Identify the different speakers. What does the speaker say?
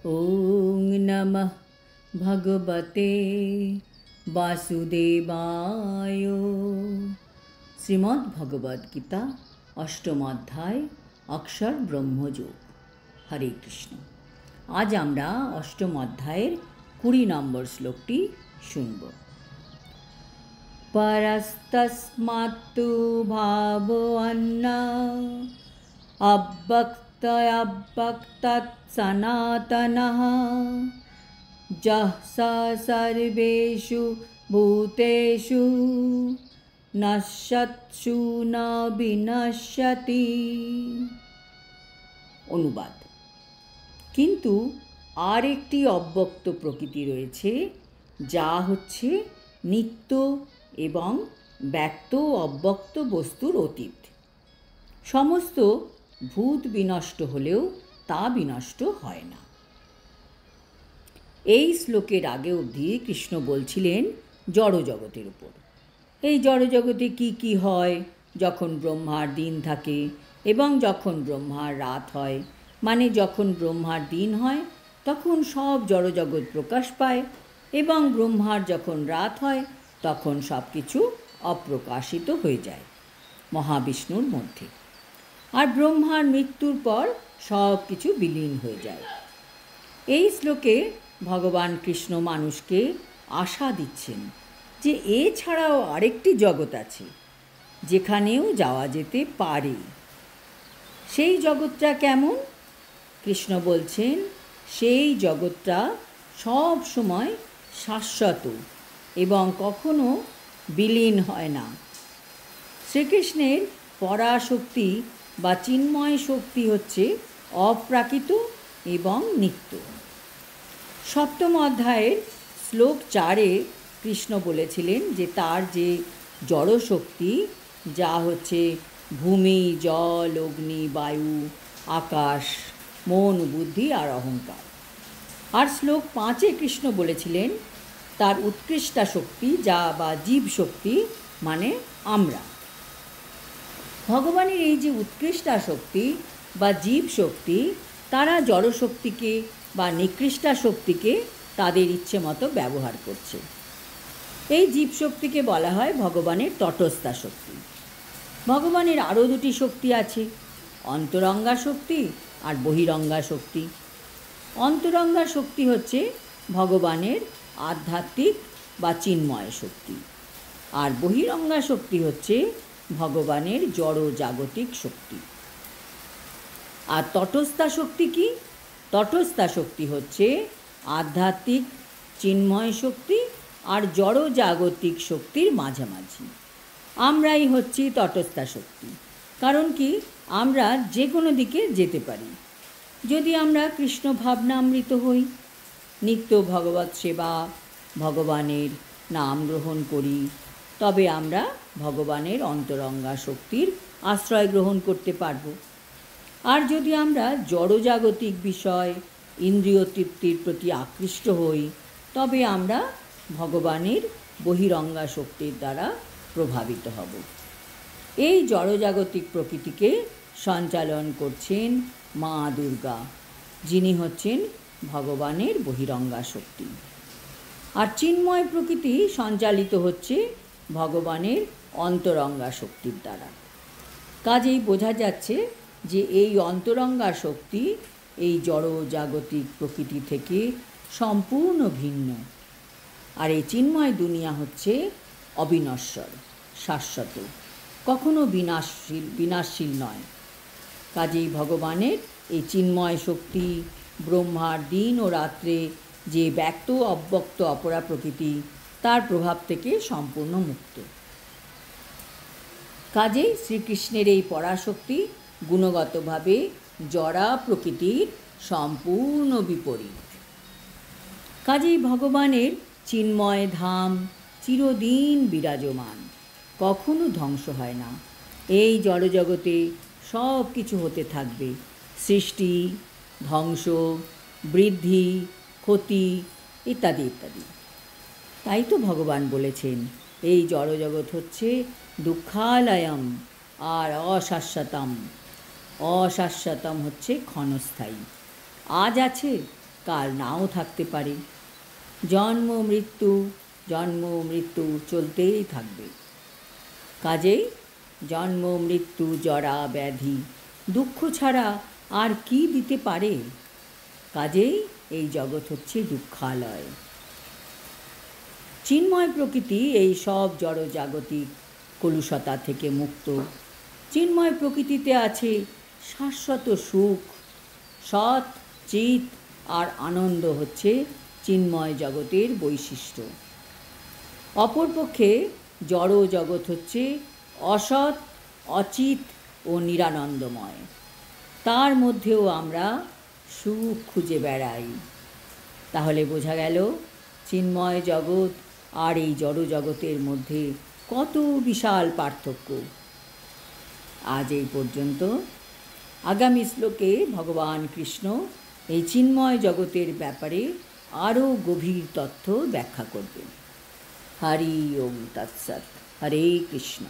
Speaker 1: ওং নমঃ ভগবতে বাসুদেবায়। শ্রীমদ্ ভগবদ গীতা অষ্টম অধ্যায় অক্ষর ব্রহ্মযোগ। হরে কৃষ্ণ। আজ আমরা অষ্টম অধ্যায়ের 20 নম্বর শ্লোকটি শুনব। পরস্তস্মাত্তু ভাবোऽন্না অব্যক্তয়ব্যক্তাৎ সনাতনঃ যঃ স সর্বেষু ভূতেষু নশ্যৎসু ন বিনশ্যতি। অনুবাদ: কিন্তু আর একটি অব্যক্ত প্রকৃতি রয়েছে, যা হচ্ছে নিত্য এবং ব্যক্ত অব্যক্ত বস্তুর অতীত। সমস্ত ভূত বিনষ্ট হলেও তা বিনষ্ট হয় না। এই শ্লোকের আগে অবধি কৃষ্ণ বলছিলেন জড়জগতের উপর। এই জড়জগতে কি কি হয় যখন ব্রহ্মার দিন থাকে এবং যখন ব্রহ্মার রাত হয়, মানে যখন ব্রহ্মার দিন হয় তখন সব জড়জগৎ প্রকাশ পায় এবং ব্রহ্মার যখন রাত হয় তখন সব কিছু অপ্রকাশিত হয়ে যায় মহাবিষ্ণুর মধ্যে। আর ব্রহ্মার মৃত্যুর পর সব কিছু বিলীন হয়ে যায়। এই শ্লোকে ভগবান কৃষ্ণ মানুষকে আশা দিচ্ছেন যে এছাড়াও আরেকটি জগৎ আছে যেখানেও যাওয়া যেতে পারে। সেই জগৎটা কেমন? কৃষ্ণ বলছেন সেই জগৎটা সব সময় শাশ্বত এবং কখনো বিলীন হয় না। শ্রীকৃষ্ণের পরাশক্তি বা চিন্ময় শক্তি হচ্ছে অপ্রাকৃত এবং নিত্য। সপ্তম অধ্যায়ের শ্লোক 4-এ কৃষ্ণ বলেছিলেন যে তার যে জড়শক্তি, যা হচ্ছে ভূমি, জল, অগ্নি, বায়ু, আকাশ, মন, বুদ্ধি আর অহংকার। আর শ্লোক 5-এ কৃষ্ণ বলেছিলেন তার উৎকৃষ্টা শক্তি, যা বা জীব শক্তি, মানে আমরা। ভগবানের এই যে উৎকৃষ্টা শক্তি বা জীব শক্তি, তারা জড়শক্তিকে বা নিকৃষ্টা শক্তিকে তাদের ইচ্ছে মতো ব্যবহার করছে। এই জীব শক্তিকে বলা হয় ভগবানের তটস্থা শক্তি। ভগবানের আরও দুটি শক্তি আছে, অন্তরঙ্গা শক্তি আর বহিরঙ্গা শক্তি। অন্তরঙ্গা শক্তি হচ্ছে ভগবানের আধ্যাত্মিক বা চিন্ময় শক্তি, আর বহিরঙ্গা শক্তি হচ্ছে ভগবানের জড় জাগতিক শক্তি। আর তটস্থা শক্তি কি? তটস্থা শক্তি হচ্ছে আধ্যাত্মিক চিন্ময় শক্তি আর জড় জাগতিক শক্তির মাঝামাঝি। আমরাই হচ্ছি তটস্থা শক্তি। কারণ কি, আমরা যে কোনো দিকে যেতে পারি যদি আমরা কৃষ্ণ ভাবনামৃত হই, নিত্য ভগবৎ সেবা, ভগবানের নাম গ্রহণ করি, তবে আমরা ভগবানের অন্তরঙ্গা শক্তির আশ্রয় গ্রহণ করতে পারব। আর যদি আমরা জড়জাগতিক বিষয়, ইন্দ্রিয় তৃপ্তির প্রতি আকৃষ্ট হই, তবে আমরা ভগবানের বহিরঙ্গা শক্তির দ্বারা প্রভাবিত হব। এই জড়জাগতিক প্রকৃতিকে সঞ্চালন করছেন মা দুর্গা, যিনি হচ্ছেন ভগবানের বহিরঙ্গা শক্তি। আর চিন্ময় প্রকৃতি সঞ্চালিত হচ্ছে ভগবানের অন্তরঙ্গা শক্তির দ্বারা। কাজেই বোঝা যাচ্ছে যে এই অন্তরঙ্গা শক্তি এই জড় জাগতিক প্রকৃতি থেকে সম্পূর্ণ ভিন্ন। আর এই চিন্ময় দুনিয়া হচ্ছে অবিনশ্বর, শাশ্বত, কখনো বিনাশশীল নয়। কাজেই ভগবানের এই চিন্ময় শক্তি ব্রহ্মার দিন ও রাত্রে যে ব্যক্ত অব্যক্ত অপরা প্রকৃতি, তার প্রভাব থেকে সম্পূর্ণ মুক্ত। কাজেই শ্রীকৃষ্ণের এই পরাশক্তি গুণগতভাবে জড়া প্রকৃতির সম্পূর্ণ বিপরীত। কাজেই ভগবানের চিন্ময় ধাম চিরদিন বিরাজমান, কখনো ধ্বংস হয় না। এই জড়জগতে সব কিছু হতে থাকবে, সৃষ্টি, ধ্বংস, বৃদ্ধি, ক্ষতি ইত্যাদি ইত্যাদি। তাই তো ভগবান বলেছেন এই জড়জগৎ হচ্ছে দুঃখালয়ম আর অশাশ্বতম। অশাশ্বতম হচ্ছে ক্ষণস্থায়ী, আজ আছে কাল নাও থাকতে পারে। জন্ম মৃত্যু চলতেই থাকবে। কাজেই জন্ম মৃত্যু জরা ব্যাধি দুঃখ ছাড়া আর কি দিতে পারে? কাজেই এই জগৎ হচ্ছে দুঃখালয়। চিন্ময় প্রকৃতি এই সব জড়জাগতিক কলুষতা থেকে মুক্ত। চিন্ময় প্রকৃতিতে আছে শাশ্বত সুখ, সৎ, চিত আর আনন্দ হচ্ছে চিন্ময় জগতের বৈশিষ্ট্য। অপরপক্ষে জড় জগৎ হচ্ছে অসৎ, অচিত ও নিরানন্দময়। তার মধ্যেও আমরা সুখ খুঁজে বেড়াই। তাহলে বোঝা গেল চিন্ময় জগৎ আর এই জড় জগতের মধ্যে কত বিশাল পার্থক্য। আজ এই পর্যন্ত। আগামী শ্লোকে ভগবান কৃষ্ণ এই চিন্ময় জগতের ব্যাপারে আরও গভীর তথ্য ব্যাখ্যা করবেন। হরি ওম তৎসৎ। হরে কৃষ্ণ।